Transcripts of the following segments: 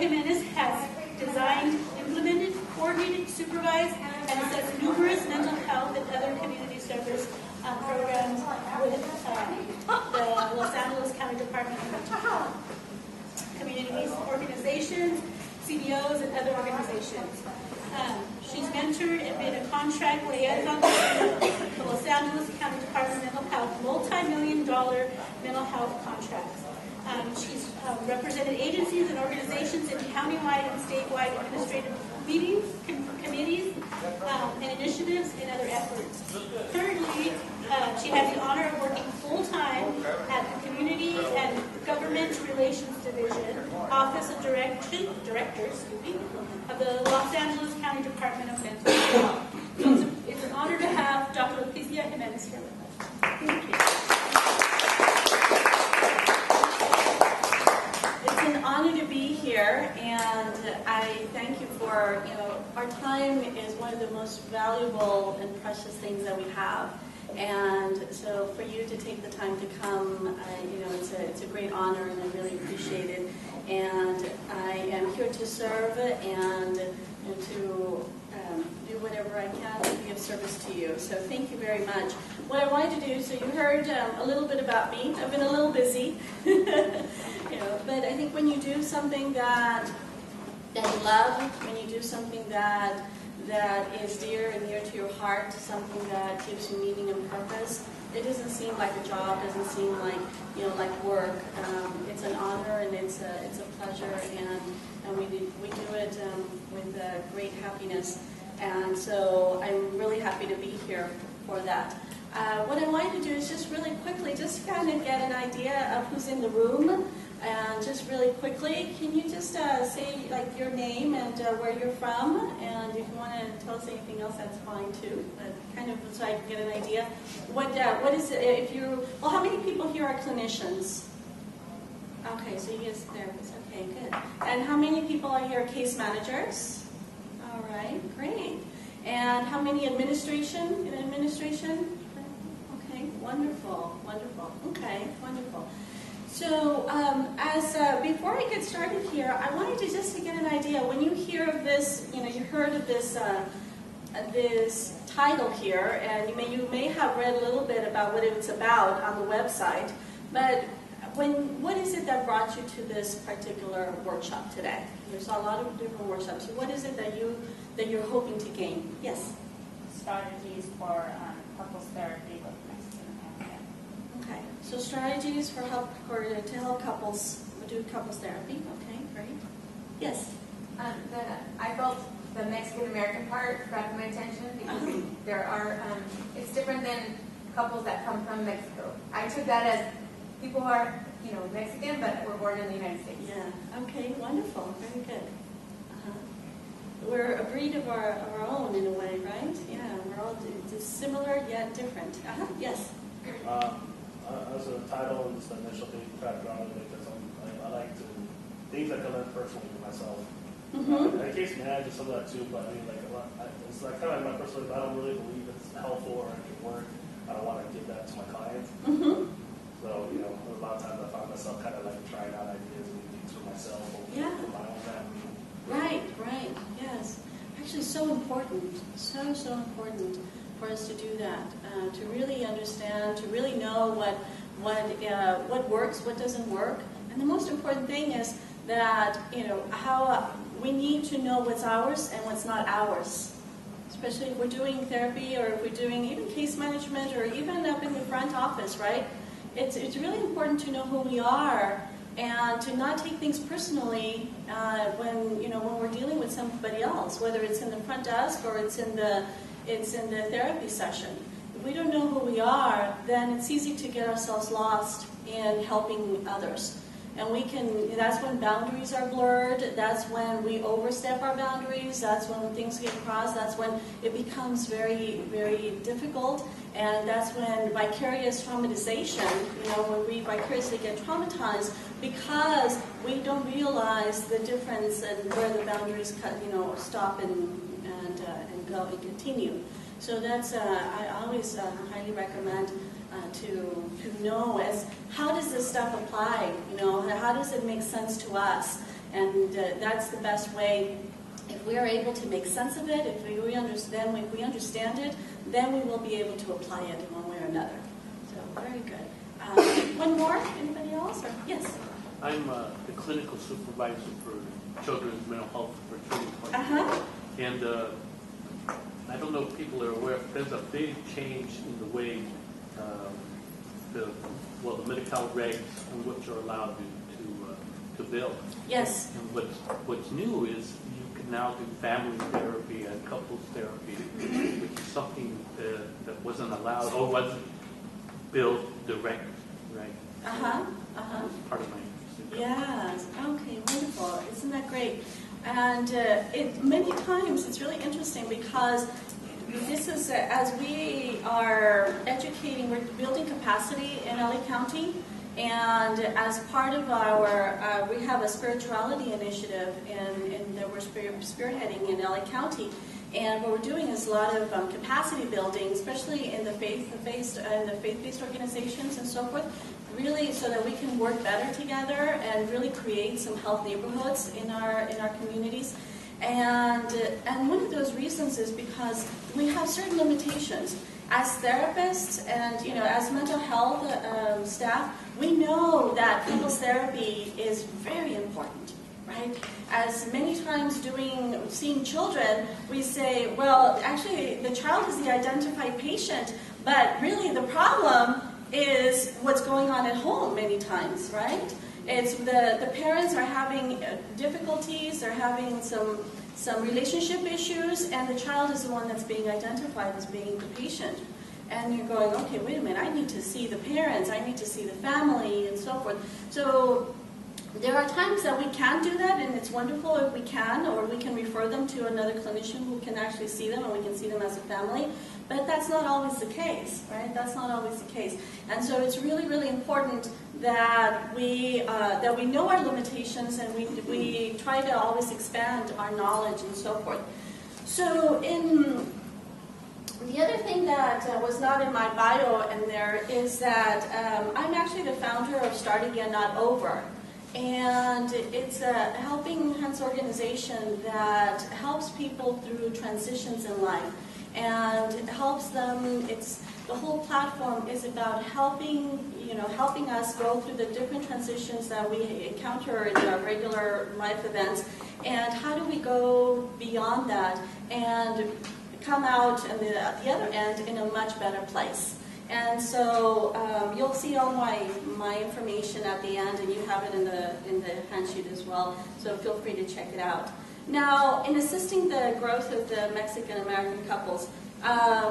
Ximenez has designed, implemented, coordinated, supervised, and assessed numerous mental health and other community service programs with the Los Angeles County Department of Mental Health, communities, organizations, CBOs, and other organizations. She's mentored and been a contract liaison with the Los Angeles County Department of Mental Health, multi-million-dollar mental health contracts. She's represented agencies and organizations in countywide and statewide administrative meetings, committees, and initiatives and other efforts. Currently, she has the honor of working full-time at the Community and Government Relations Division, Office of Directors of the Los Angeles County Department of Mental Health. So it's an honor to have Dr. Leticia Ximenez here with us. Thank you. It's an honor to be here, and I thank you for, our time is one of the most valuable and precious things that we have. And so for you to take the time to come, it's a great honor, and I really appreciate it. And I am here to serve and to do whatever I can to be of service to you. So thank you very much. What I wanted to do, so you heard a little bit about me. I've been a little busy, but I think when you do something that you love, when you do something that is dear and near to your heart, something that gives you meaning and purpose, it doesn't seem like a job, doesn't seem like like work. It's an honor and it's a pleasure, and we do it with great happiness. And so I'm really happy to be here for that. What I wanted to do is just really quickly, just kind of get an idea of who's in the room. And just really quickly, can you just say your name and where you're from? And if you want to tell us anything else, that's fine too. But kind of so I can get an idea. What is it? How many people here are clinicians? Okay, so you guys therapists. Okay, good. And how many people are here case managers? All right, great. And how many administration? Okay, wonderful, wonderful. Okay, wonderful. So, before I get started here, I wanted to just get an idea. When you hear of this, you heard of this this title here, and you may have read a little bit about what it's about on the website. But what is it that brought you to this particular workshop today? There's a lot of different workshops. So what is it that you're hoping to gain? Yes. Strategies for couples therapy with Mexican American. Okay, so strategies to help couples do couples therapy. Okay, great. Yes. I felt the Mexican American part grabbed my attention because there are it's different than couples that come from Mexico. I took that as people who are Mexican but were born in the United States. Yeah. Okay. Wonderful. Very good. We're a breed of our own in a way, right? Yeah. We're all similar yet different. Yes. As a title and just the initial thing, background, because I like to things I can learn personally for myself. I case manage some of that too, but it's kind of my personal. I don't really believe it's helpful or it can work. I don't want to give that to my clients. So a lot of times I find myself kind of trying out ideas and things for myself or for my own family. Right. Yes. Actually, so important. So important for us to do that. To really understand, to really know what works, what doesn't work. And the most important thing is that, how we need to know what's ours and what's not ours. Especially if we're doing therapy or if we're doing even case management or even up in the front office, right? It's really important to know who we are and to not take things personally when we're dealing with somebody else, whether it's in the front desk or it's in the therapy session. If we don't know who we are, then it's easy to get ourselves lost in helping others. And that's when boundaries are blurred, that's when we overstep our boundaries, that's when things get crossed, that's when it becomes very, very difficult, and that's when vicarious traumatization, when we vicariously get traumatized because we don't realize the difference and where the boundaries stop and go and continue. So that's, I always highly recommend to know as how does this stuff apply, you know, how does it make sense to us, and that's the best way. If we are able to make sense of it, if we understand it, then we will be able to apply it in one way or another. So very good. One more? Anybody else? Or, yes. I'm the clinical supervisor for children's mental health for treatment clinics. And I don't know if people are aware, there's a big change in the way the Medi-Cal regs and what you're allowed to bill. Yes. And what's new is you can now do family therapy and couples therapy, which is something that wasn't allowed or wasn't billed direct, right? It's part of my interest. Yes. Okay. Wonderful. Isn't that great? And many times it's really interesting because this is as we are educating, we're building capacity in LA County, and as part of our, we have a spirituality initiative that we're spearheading in LA County. And what we're doing is a lot of capacity building, especially in the faith-based organizations and so forth, really so that we can work better together and really create some health neighborhoods in our communities. And one of those reasons is because we have certain limitations. As therapists and as mental health staff, we know that couples therapy is very important. Right? As many times seeing children, we say, well, actually the child is the identified patient, but really the problem is what's going on at home many times, right? It's the parents are having difficulties, they're having some relationship issues, and the child is the one that's being identified as being the patient. And you're going, okay, wait a minute, I need to see the parents, I need to see the family, and so forth. So there are times that we can do that, and it's wonderful if we can, or we can refer them to another clinician who can actually see them, and we can see them as a family. But that's not always the case, right? That's not always the case. And so it's really, really important that we know our limitations, and we try to always expand our knowledge and so forth. So the other thing that was not in my bio in there is that I'm actually the founder of Start Again, Not Over. And it's a helping hands organization that helps people through transitions in life and helps them. The whole platform is about helping us go through the different transitions that we encounter in our regular life events, and how do we go beyond that and come out at the other end in a much better place. And so you'll see all my information at the end, and you have it in the handsheet as well, so feel free to check it out. Now, in assisting the growth of the Mexican-American couples,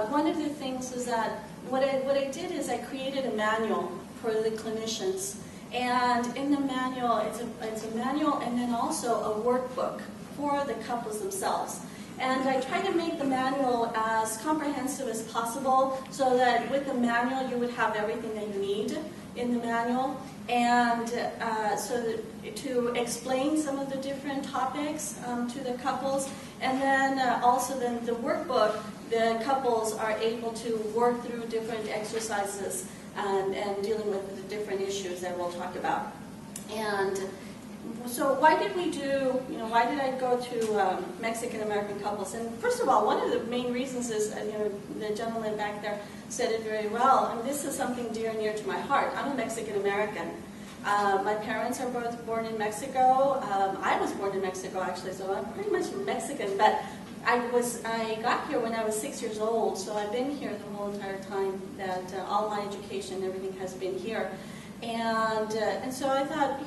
one of the things is that what I did is I created a manual for the clinicians. And in the manual, it's a manual and then also a workbook for the couples themselves. And I try to make the manual as comprehensive as possible so that with the manual you would have everything that you need in the manual, and to explain some of the different topics to the couples, and then also then the workbook, the couples are able to work through different exercises and dealing with the different issues that we'll talk about. And so why did I go to Mexican-American couples? And first of all, one of the main reasons is, the gentleman back there said it very well, and this is something dear and near to my heart. I'm a Mexican-American. My parents are both born in Mexico. I was born in Mexico, actually, so I'm pretty much Mexican, but I got here when I was 6 years old, so I've been here the whole entire time that all my education and everything has been here. And so I thought,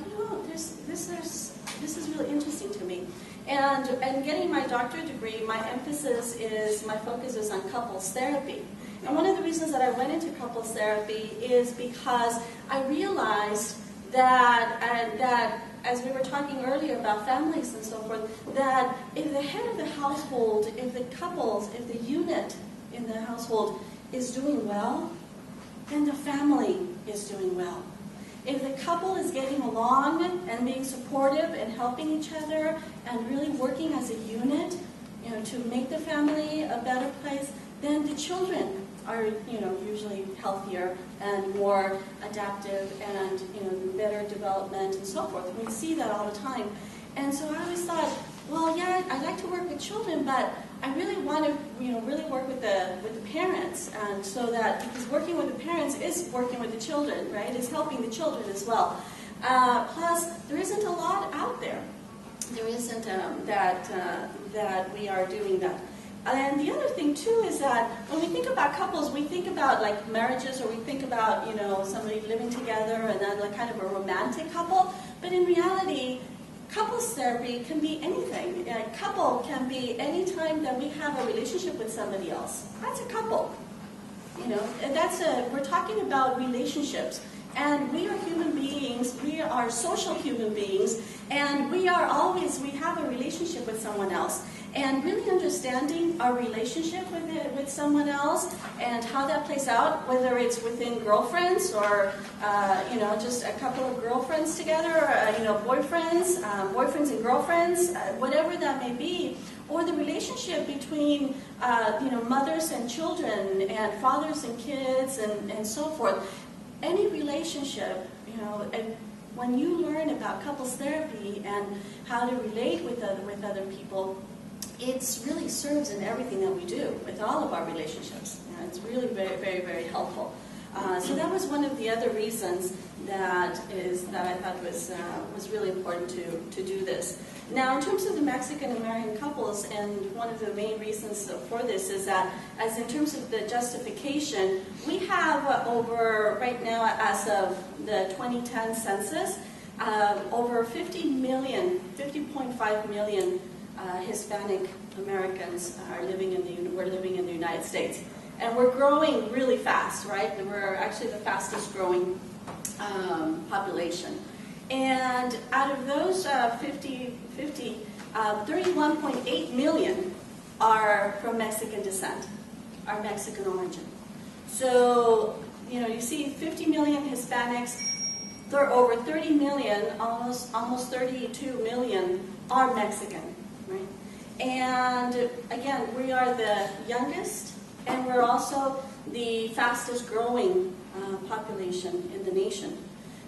this is really interesting to me. And getting my doctorate degree, my focus is on couples therapy. And one of the reasons that I went into couples therapy is because I realized that as we were talking earlier about families and so forth, that if the head of the household, if the unit in the household is doing well, then the family is doing well. If the couple is getting along and being supportive and helping each other and really working as a unit, to make the family a better place, then the children are usually healthier and more adaptive and better development and so forth. We see that all the time. And so I always thought, well, yeah, I like to work with children, but I really want to, really work with the parents, and so that, because working with the parents is working with the children, right? It's helping the children as well. Plus, there isn't a lot out there. There isn't that we are doing that. And the other thing too is that when we think about couples, we think about like marriages, or we think about somebody living together and then like kind of a romantic couple. But in reality, couples therapy can be anything. A couple can be any time that we have a relationship with somebody else. That's a couple. And we're talking about relationships. And we are human beings, we are social human beings, and we have a relationship with someone else. And really understanding our relationship with someone else and how that plays out, whether it's within girlfriends or, just a couple of girlfriends together, or, boyfriends and girlfriends, whatever that may be, or the relationship between, mothers and children and fathers and kids and so forth. Any relationship, and when you learn about couples therapy and how to relate with other people, it really serves in everything that we do with all of our relationships. It's really very, very, very helpful. So that was one of the other reasons that I thought was really important to do this. Now, in terms of the Mexican-American couples, and one of the main reasons for this is that, as in terms of the justification, we have over, right now, as of the 2010 census, over 50.5 million Hispanic Americans we're living in the United States. And we're growing really fast, right? We're actually the fastest growing population. And out of those 31.8 million are from Mexican descent, are Mexican origin. So, you see 50 million Hispanics, over 30 million, almost 32 million are Mexican, right? And again, we are the youngest, and we're also the fastest growing population in the nation.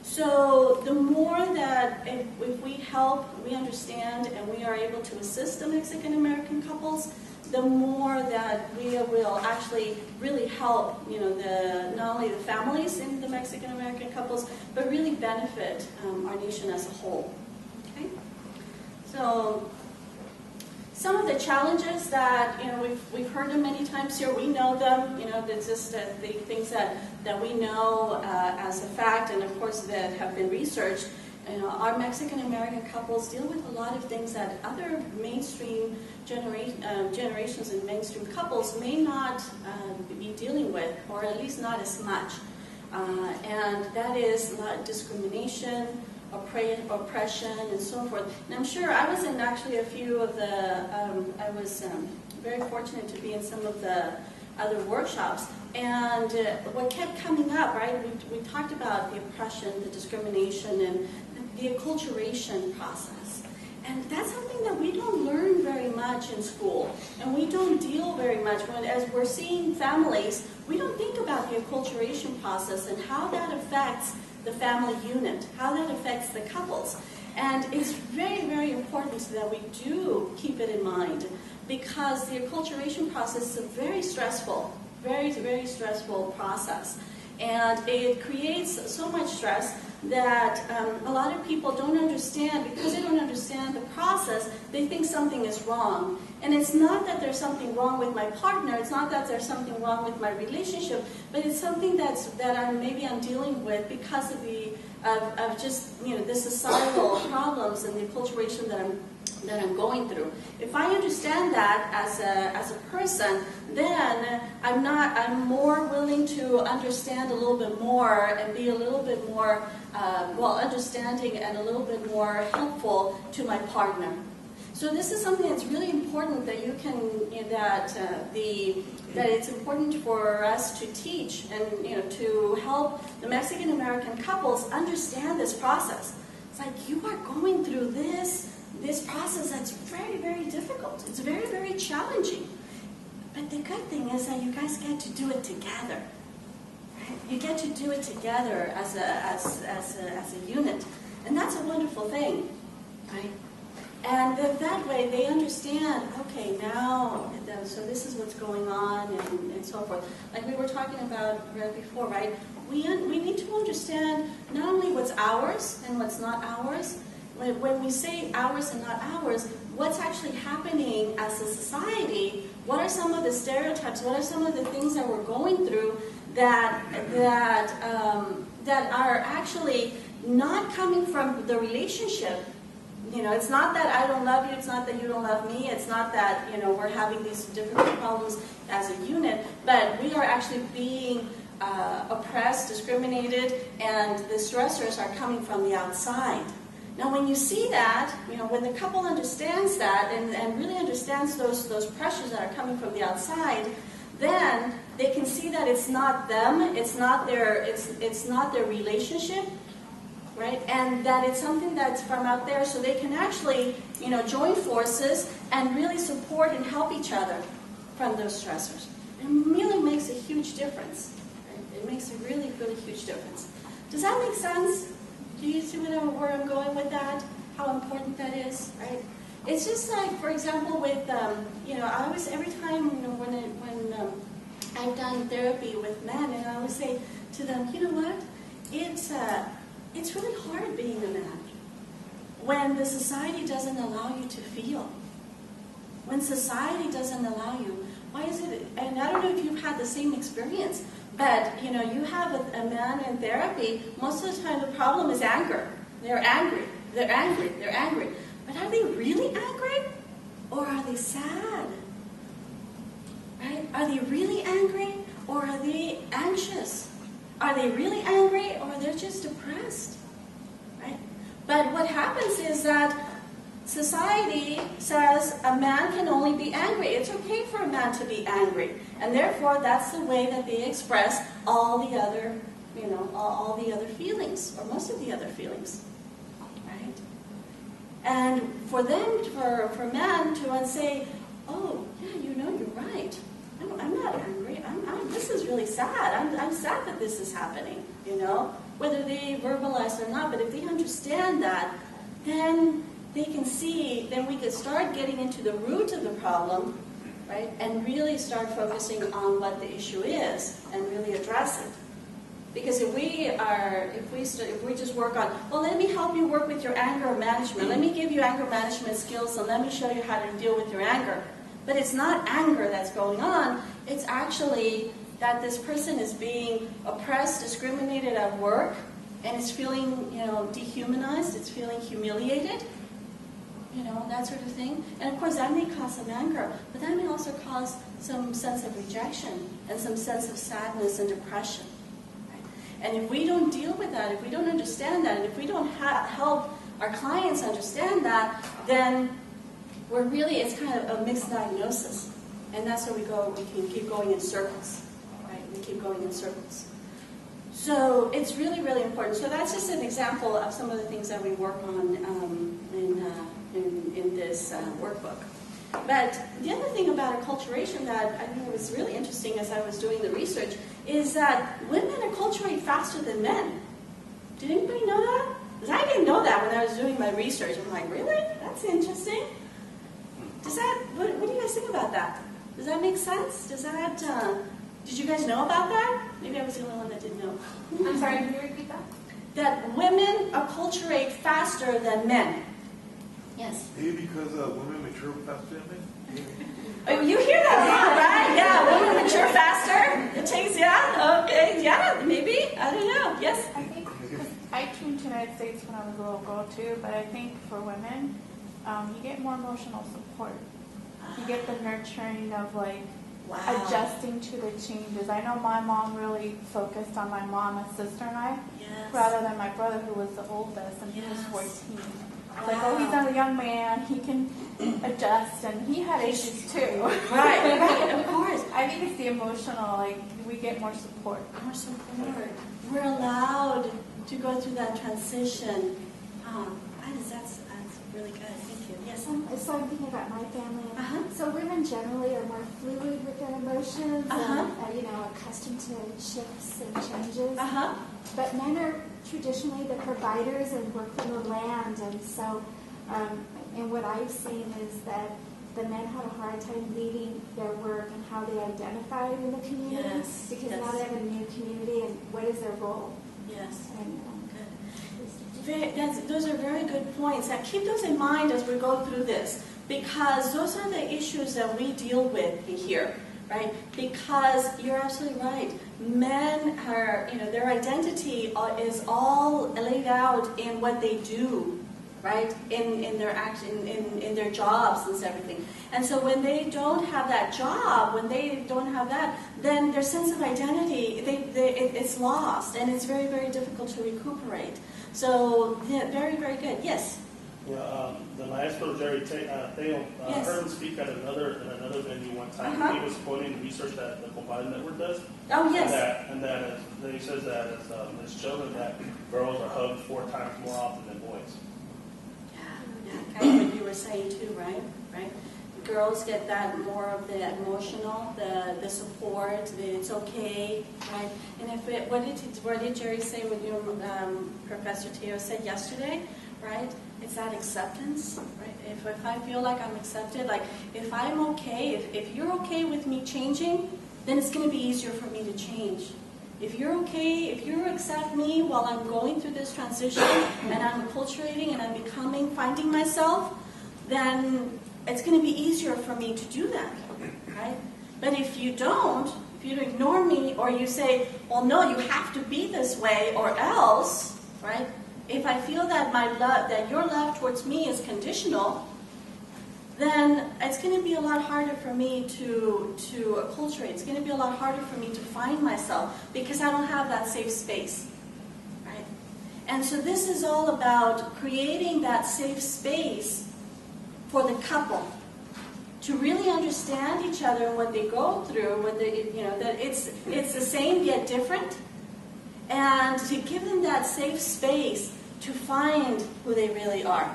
So the more that if we help, we understand, and we are able to assist the Mexican-American couples, the more that we will actually really help, not only the families in the Mexican-American couples, but really benefit our nation as a whole. Okay? So some of the challenges that, we've heard them many times here, we know them, it's just the things that we know as a fact, and of course that have been researched. Our Mexican-American couples deal with a lot of things that other mainstream generations and mainstream couples may not be dealing with, or at least not as much. And that is discrimination, oppression, and so forth. And I'm sure I was in actually a few of the, I was very fortunate to be in some of the other workshops. And what kept coming up, right, we talked about the oppression, the discrimination, and the acculturation process. And that's something that we don't learn very much in school, and we don't deal very much as we're seeing families. We don't think about the acculturation process and how that affects the family unit, how that affects the couples. And it's very, very important that we do keep it in mind, because the acculturation process is a very stressful, very, very stressful process. And it creates so much stress that a lot of people don't understand. Because they don't understand the process, they think something is wrong. And it's not that there's something wrong with my partner, it's not that there's something wrong with my relationship, but it's something that I'm dealing with because of the societal problems and the acculturation that I'm going through. If I understand that as a person, then I'm more willing to understand a little bit more and be a little bit more understanding and a little bit more helpful to my partner. So this is something that's really important that you can that it's important for us to teach and to help the Mexican American couples understand this process. It's like you are going through this process that's very, very difficult. It's very, very challenging. But the good thing is that you guys get to do it together. Right? You get to do it together as a unit. And that's a wonderful thing. Right? And then that way they understand, okay, now, so this is what's going on and so forth. Like we were talking about right before, right? We need to understand not only what's ours and what's not ours. When we say ours and not ours, what's actually happening as a society? What are some of the stereotypes? What are some of the things that we're going through that are actually not coming from the relationship? You know, it's not that I don't love you, it's not that you don't love me, it's not that, you know, we're having these different problems as a unit, but we are actually being oppressed, discriminated, and the stressors are coming from the outside. Now, when you see that, you know, when the couple understands that and really understands those pressures that are coming from the outside, then they can see that it's not them, it's not their relationship, right? And that it's something that's from out there, so they can actually, you know, join forces and really support and help each other from those stressors. It really makes a huge difference. Right? It makes a really, really huge difference. Does that make sense? Do you see where I'm going with that? How important that is, right? It's just like, for example, with, you know, I always, every time, you know, when I've done therapy with men, and I always say to them, you know what? It's really hard being a man when the society doesn't allow you to feel. When society doesn't allow you, why is it, and I don't know if you've had the same experience, but, you know, you have a man in therapy, most of the time the problem is anger. They're angry. They're angry. They're angry. But are they really angry? Or are they sad? Right? Are they really angry? Or are they anxious? Are they really angry? Or are they just depressed? Right? But what happens is that society says a man can only be angry. It's okay for a man to be angry. And therefore, that's the way that they express all the other, you know, all the other feelings, or most of the other feelings. Right? And for them, for men to say, oh, yeah, you know, you're right. I'm not angry. This is really sad. I'm sad that this is happening, you know, whether they verbalize or not. But if they understand that, then they can see, then we can start getting into the root of the problem, right, and really start focusing on what the issue is and really address it. Because if we just work on, well, let me help you work with your anger management. Let me give you anger management skills, and let me show you how to deal with your anger. But it's not anger that's going on. It's actually that this person is being oppressed, discriminated at work, and is feeling, you know, dehumanized. It's feeling humiliated. You know, that sort of thing. And of course, that may cause some anger, but that may also cause some sense of rejection and some sense of sadness and depression. Right? And if we don't deal with that, if we don't understand that, and if we don't help our clients understand that, then we're really, it's kind of a mixed diagnosis. And that's where we can keep going in circles. Right? We keep going in circles. So it's really, really important. So that's just an example of some of the things that we work on in this workbook. But the other thing about acculturation that I think was really interesting as I was doing the research is that women acculturate faster than men. Did anybody know that? Because I didn't know that when I was doing my research. I'm like, really? That's interesting. What do you guys think about that? Does that make sense? Did you guys know about that? Maybe I was the only one that didn't know. I'm sorry, can you repeat that? That women acculturate faster than men. Yes. Maybe because women mature faster than men? Oh, you hear that a lot, right? Yeah, women mature faster. It takes, yeah, okay, yeah, maybe. I don't know. Yes? I think, because I came to the United States when I was a little girl too, but I think for women, you get more emotional support. You get the nurturing of like adjusting to the changes. I know my mom really focused on my mom, my sister, and I, rather than my brother who was the oldest, and he was 14. Like, oh, he's not a young man, he can adjust, and he had issues too. Right, of course. I think it's the emotional, like, we get more support. More support. We're allowed to go through that transition. That's really good, thank you. Yes. So I'm thinking about my family. Uh-huh. So women generally are more fluid with their emotions, Uh-huh. and, accustomed to shifts and changes. Uh-huh. But men are traditionally the providers and work from the land, and so, and what I've seen is that the men have a hard time leading their work and how they identify in the community, Yes, because yes. now they have a new community, and what is their role? Yes. And, Those are very good points. And keep those in mind as we go through this, because those are the issues that we deal with here, right? Because you're absolutely right. Men are, their identity is all laid out in what they do, right? In their action, in their jobs and everything. And so when they don't have that job, when they don't have that, then their sense of identity, it's lost, and it's very, very difficult to recuperate. So, yeah, very, very good. Yes? Yeah, the maestro Jerry Theo, Yes. heard him speak at another venue one time. Uh-huh. He was quoting research that the Combined Network does. Oh, yes. And that he says that as children, that girls are hugged 4 times more often than boys. Yeah, kind of what you were saying too, right? Girls get that more of the emotional, the support, it's okay, right? And what did Jerry say when you, Professor Teo said yesterday, right? It's that acceptance, right? If I feel like I'm accepted, like if I'm okay, if you're okay with me changing, then it's going to be easier for me to change. If you're okay, if you accept me while I'm going through this transition and I'm acculturating and I'm finding myself, then it's going to be easier for me to do that, right? But if you ignore me, or you say, well, no, you have to be this way or else, right? If I feel that that your love towards me is conditional, then it's going to be a lot harder for me to acculturate. It's going to be a lot harder for me to find myself because I don't have that safe space, right? And so this is all about creating that safe space for the couple to really understand each other and what they go through, that it's the same yet different, and to give them that safe space to find who they really are.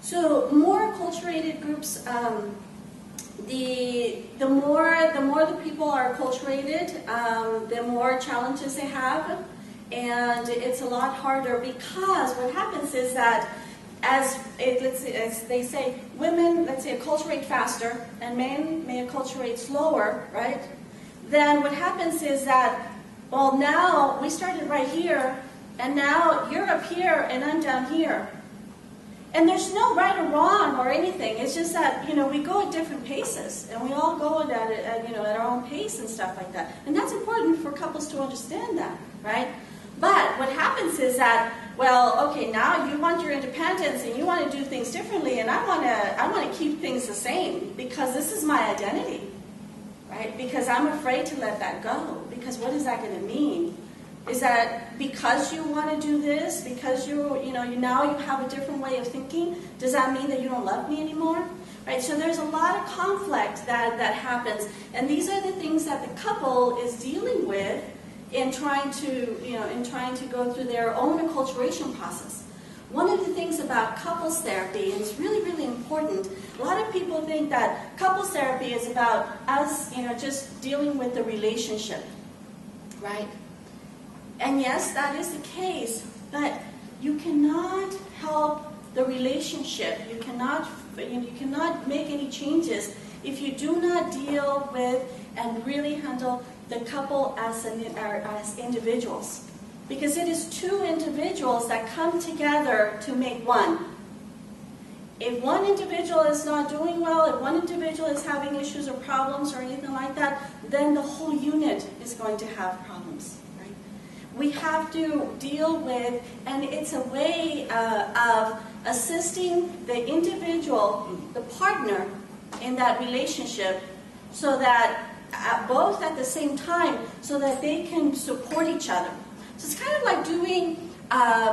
So more acculturated groups, the more the people are acculturated, the more challenges they have, and it's a lot harder because what happens is that as they say, women, let's say, acculturate faster, and men may acculturate slower, right? Then what happens is that, well, now we started right here, and now you're up here and I'm down here. And there's no right or wrong or anything. It's just that, we go at different paces, and we all go at our own pace and stuff like that. And that's important for couples to understand that, right? But what happens is that, well, okay, now you want your independence and you want to do things differently, and I want to keep things the same because this is my identity, right? Because I'm afraid to let that go. Because what is that going to mean? Is that because you want to do this, because now you have a different way of thinking, does that mean that you don't love me anymore? Right? So there's a lot of conflict that happens, and these are the things that the couple is dealing with in trying to go through their own acculturation process. One of the things about couples therapy, and it's really, really important, a lot of people think that couples therapy is about us, just dealing with the relationship, right? And yes, that is the case, but you cannot help the relationship. You cannot make any changes if you do not deal with and really handle the couple as individuals. Because it is 2 individuals that come together to make one. If one individual is not doing well, if one individual is having issues or problems or anything like that, then the whole unit is going to have problems. We have to deal with, and it's a way of assisting the individual, the partner, in that relationship, so that both at the same time, so that they can support each other. So it's kind of like doing,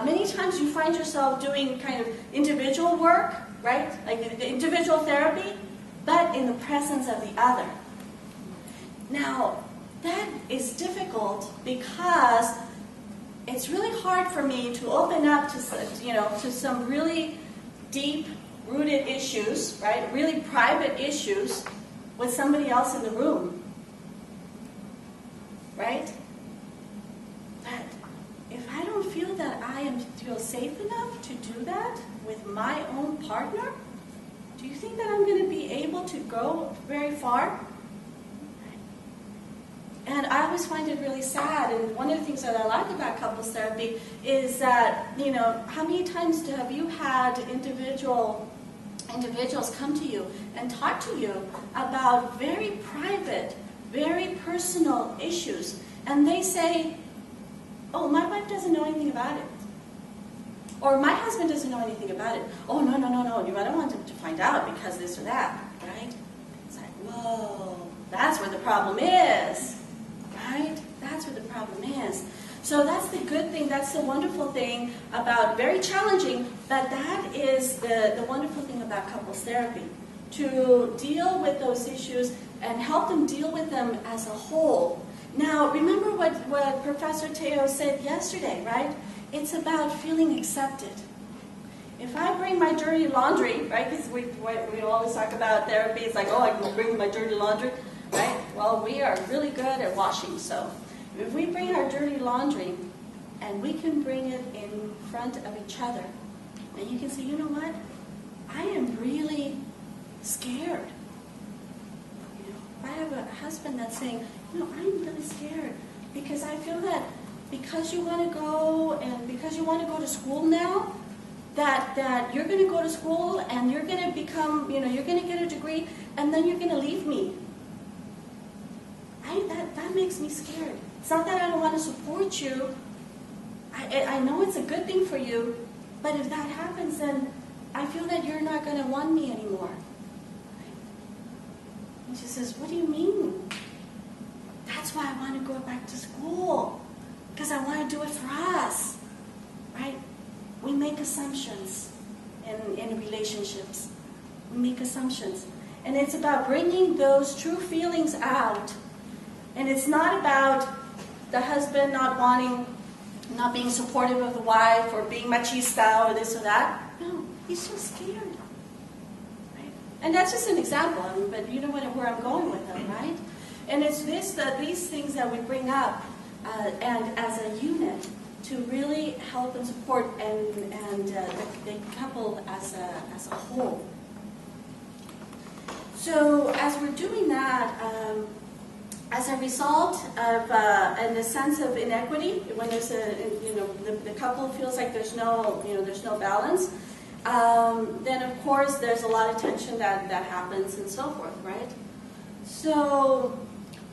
many times you find yourself doing kind of individual work, right? Like the individual therapy, but in the presence of the other. Now, that is difficult because it's really hard for me to open up to some really deep-rooted issues, right? Really private issues with somebody else in the room, right? But if I don't feel that I feel safe enough to do that with my own partner, do you think that I'm going to be able to go very far? And I always find it really sad, and one of the things that I like about couples therapy is that, you know, how many times have you had individuals come to you and talk to you about very private, very personal issues, and they say, oh, my wife doesn't know anything about it. Or my husband doesn't know anything about it. Oh, no, I don't want him to find out because this or that, right? It's like, whoa, that's where the problem is, right? That's where the problem is. So that's the good thing, that's the wonderful thing about, very challenging, but that is the wonderful thing about couples therapy. To deal with those issues and help them deal with them as a whole. Now, remember what Professor Teo said yesterday, right? It's about feeling accepted. If I bring my dirty laundry, right, because we always talk about therapy, it's like, oh, I can bring my dirty laundry, right? Well, we are really good at washing, so if we bring our dirty laundry and we can bring it in front of each other, and you can say, you know what, I am really scared. You know, if I have a husband that's saying, you know, I'm really scared because I feel that because you want to go to school now, that you're going to go to school and you're going to become, you know, you're going to get a degree and then you're going to leave me. That makes me scared. It's not that I don't want to support you. I know it's a good thing for you, but if that happens, then I feel that you're not going to want me anymore. And she says, what do you mean? That's why I want to go back to school, because I want to do it for us, right? We make assumptions in relationships. We make assumptions. And it's about bringing those true feelings out. And it's not about the husband not being supportive of the wife or being machista or this or that. No, he's so scared. Right? And that's just an example, but you know where I'm going with them, right? And it's these things that we bring up and as a unit to really help and support and the couple as a whole. So as we're doing that, as a result of and the sense of inequity, when there's the couple feels like there's no balance, then of course there's a lot of tension that happens and so forth, right? So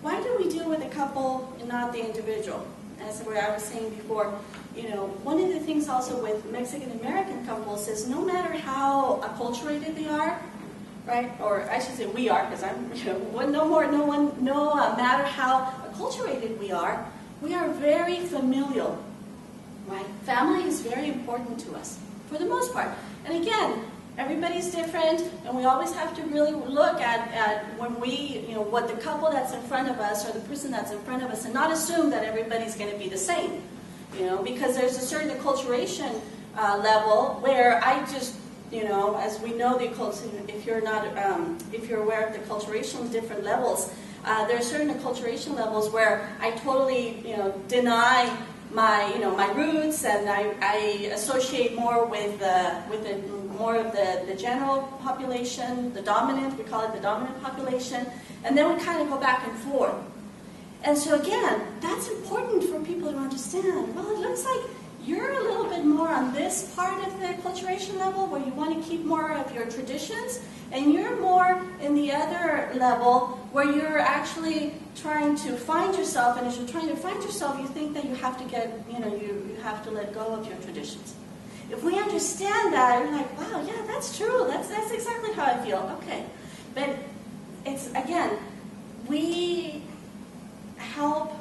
why do we deal with the couple and not the individual? As I was saying before, one of the things also with Mexican American couples is no matter how acculturated they are, right? Or I should say we are, because I'm, no matter how acculturated we are very familial, right? Family is very important to us, for the most part. And again, everybody's different, and we always have to really look at when we, what the couple that's in front of us or the person that's in front of us, and not assume that everybody's going to be the same, because there's a certain acculturation level where I just, as we know, if you're aware of the acculturation different levels, there are certain acculturation levels where I totally, deny my roots, and I associate more with more of the general population, the dominant, we call it the dominant population, and then we kind of go back and forth. And so again, that's important for people to understand. Well, it looks like you're a little bit more on this part of the acculturation level where you want to keep more of your traditions, and you're more in the other level where you're actually trying to find yourself, and as you're trying to find yourself, you think that you have to you have to let go of your traditions. If we understand that, you're like, wow, yeah, that's true. That's exactly how I feel. Okay. But it's, again, we help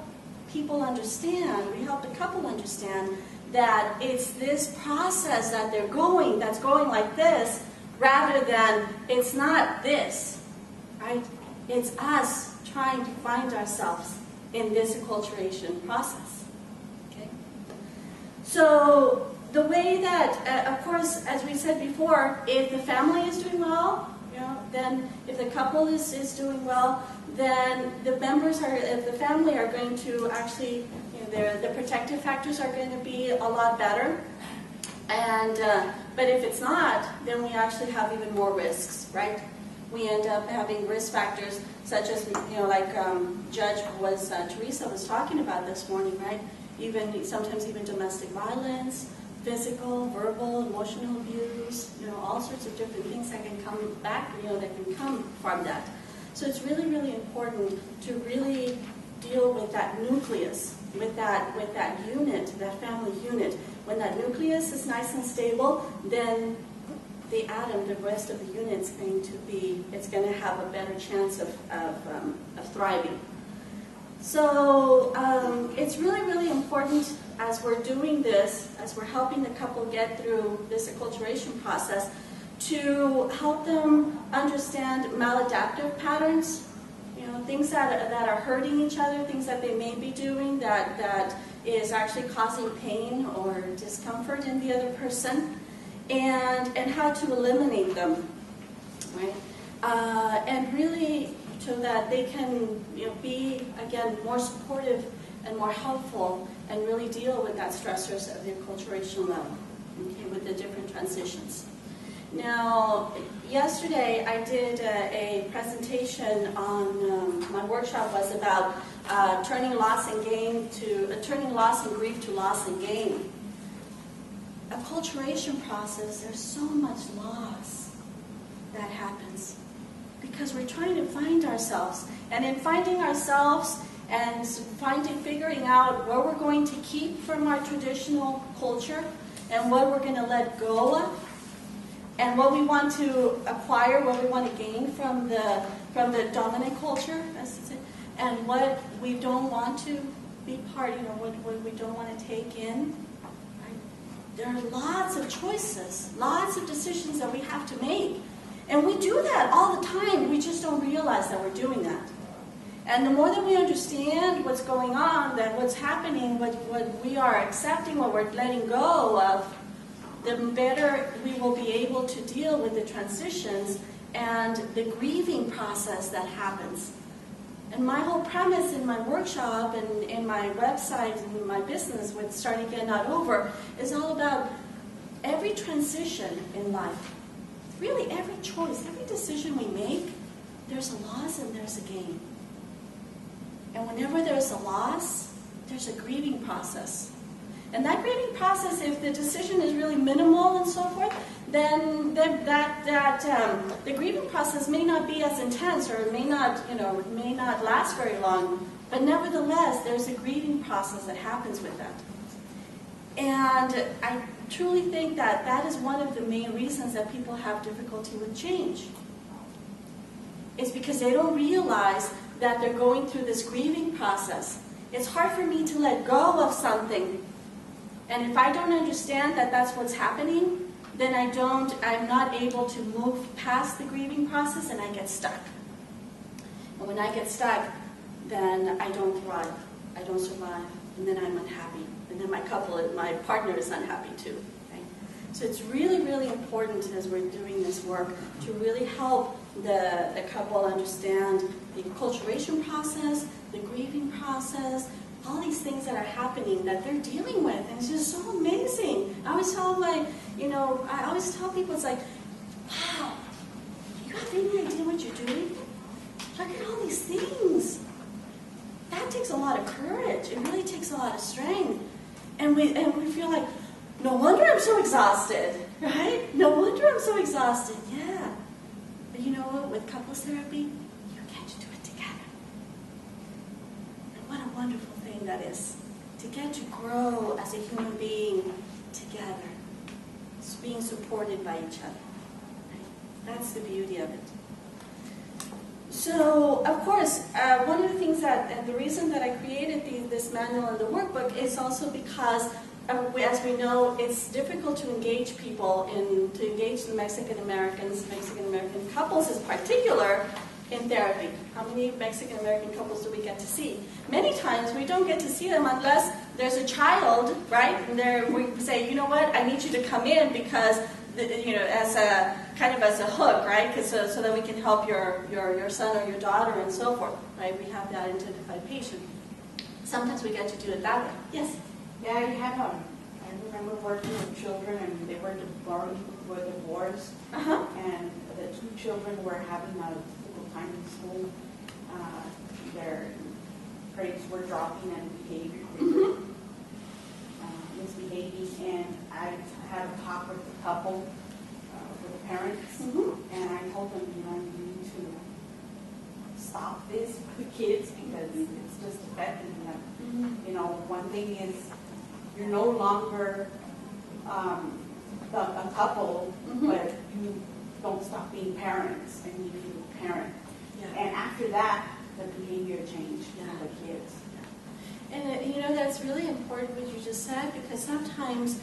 people understand, we help the couple understand that it's this process that that's going like this, rather than it's not this, right? It's us trying to find ourselves in this acculturation process. Okay? So the way that, of course, as we said before, if the family is doing well, then if the couple is doing well, then the members of the family are going to actually, the protective factors are going to be a lot better. And but if it's not, then we actually have even more risks, right? We end up having risk factors such as, like Teresa was talking about this morning, right? Sometimes even domestic violence, physical, verbal, emotional abuse, all sorts of different things that can come back, that can come from that. So it's really, really important to really deal with that nucleus, with that unit, that family unit. When that nucleus is nice and stable, then the atom, the rest of the unit's it's going to have a better chance of thriving. So it's really, really important as we're doing this, as we're helping the couple get through this acculturation process, to help them understand maladaptive patterns, things that are hurting each other, things that they may be doing that is actually causing pain or discomfort in the other person, and how to eliminate them, right? And really so that they can be, again, more supportive and more helpful and really deal with that stressors of the acculturation level, okay, with the different transitions. Now, yesterday I did a presentation on, my workshop was about turning loss and grief to loss and gain. Acculturation process, there's so much loss that happens because we're trying to find ourselves, and in finding ourselves and figuring out what we're going to keep from our traditional culture and what we're going to let go of, and what we want to acquire, what we want to gain from the dominant culture, and what we don't want to be part, what we don't want to take in. Right? There are lots of choices, lots of decisions that we have to make. And we do that all the time. We just don't realize that we're doing that. And the more that we understand what's going on, that what's happening, what we are accepting, what we're letting go of, the better we will be able to deal with the transitions and the grieving process that happens. And my whole premise in my workshop and in my website and in my business with Start Again Not Over is all about every transition in life. Really every choice, every decision we make, there's a loss and there's a gain. And whenever there's a loss, there's a grieving process. And that grieving process, if the decision is really minimal and so forth, then the grieving process may not be as intense, or it may not last very long. But nevertheless, there's a grieving process that happens with that. And I truly think that is one of the main reasons that people have difficulty with change. It's because they don't realize that they're going through this grieving process. It's hard for me to let go of something. And if I don't understand that that's what's happening, then I'm not able to move past the grieving process, and I get stuck. And when I get stuck, then I don't thrive, I don't survive, and then I'm unhappy. And then my partner is unhappy too. Right? So it's really, really important as we're doing this work to really help the couple understand the acculturation process, the grieving process, all these things that are happening that they're dealing with, and it's just so amazing. I always tell people, it's like, wow, you have any idea what you're doing? Look at all these things. That takes a lot of courage. It really takes a lot of strength. And we feel like, no wonder I'm so exhausted, right? No wonder I'm so exhausted. Yeah. But you know what? With couples therapy, you get to do it together. And what a wonderful thing that is, to get to grow as a human being together, being supported by each other. Right? That's the beauty of it. So, of course, one of the things and the reason that I created this manual and the workbook is also because, as we know, it's difficult to engage people, to engage the Mexican American couples in particular, in therapy? How many Mexican American couples do we get to see? Many times we don't get to see them unless there's a child, right? And we say, you know what, I need you to come in because, as a kind of as a hook, right? So that we can help your son or your daughter and so forth, right? We have that identified patient. Sometimes we get to do it that way. Yes. Yeah, I remember working with children and they were divorced, and the two children were having a difficult time in school. Their grades were dropping and behavior misbehaving, and I had a talk with the couple, with the parents, and I told them, you need to stop this with the kids because it's just affecting them. One thing is you're no longer a couple, but you don't stop being parents and you can parent. Yeah. And after that, the behavior changed in the kids. And that's really important what you just said, because sometimes,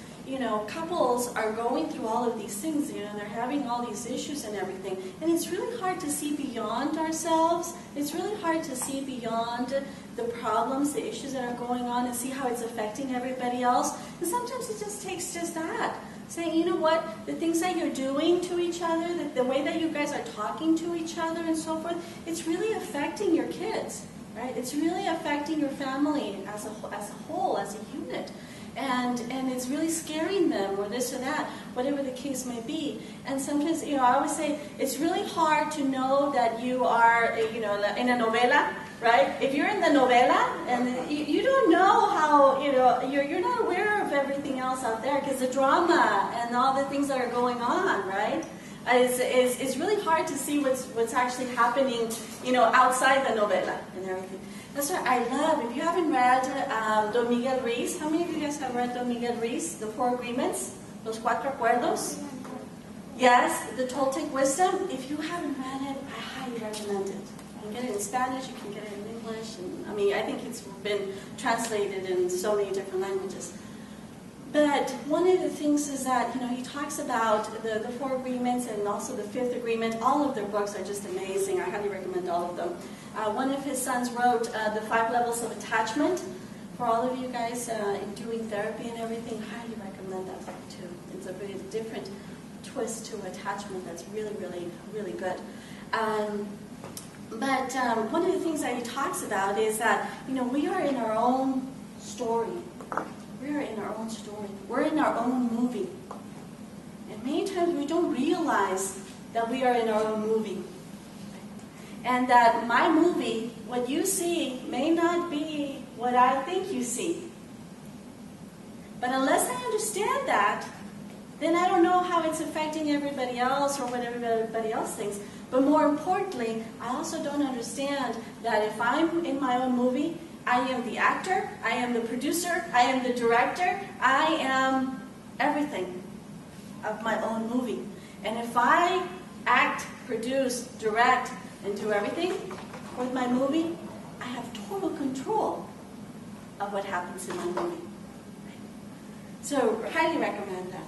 couples are going through all of these things, they're having all these issues and everything, and it's really hard to see beyond ourselves. It's really hard to see beyond the problems, the issues that are going on, and see how it's affecting everybody else. And sometimes it just takes just that. Saying, you know what, the things that you're doing to each other, the way that you guys are talking to each other and so forth, it's really affecting your kids, right? It's really affecting your family as a whole, as a unit. And it's really scaring them, or this or that, whatever the case may be. And sometimes, I always say, it's really hard to know that you are, in a novela, right? If you're in the novela, and you don't know how, you're not aware of everything else out there, because the drama and all the things that are going on, right? It's really hard to see what's actually happening, outside the novela and everything. That's what I love. If you haven't read Don Miguel Ruiz, how many of you guys have read Don Miguel Ruiz, The Four Agreements, Los Cuatro Acuerdos? Yes, the Toltec Wisdom. If you haven't read it, I highly recommend it. You can get it in Spanish, you can get it in English, and I think it's been translated in so many different languages. But one of the things is that, he talks about the Four Agreements and also the Fifth Agreement. All of their books are just amazing. I highly recommend all of them. One of his sons wrote the 5 Levels of Attachment. For all of you guys doing therapy and everything, I highly recommend that book too. It's a very different twist to attachment that's really, really, really good. But one of the things that he talks about is that, we are in our own story. We are in our own story. We're in our own movie. And many times we don't realize that we are in our own movie. And that my movie, what you see, may not be what I think you see. But unless I understand that, then I don't know how it's affecting everybody else or what everybody else thinks. But more importantly, I also don't understand that if I'm in my own movie, I am the actor, I am the producer, I am the director, I am everything of my own movie. And if I act, produce, direct, and do everything with my movie, I have total control of what happens in my movie. So, highly recommend that.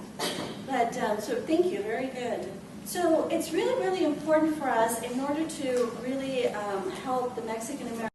But, so thank you, very good. So, it's really, really important for us in order to really help the Mexican American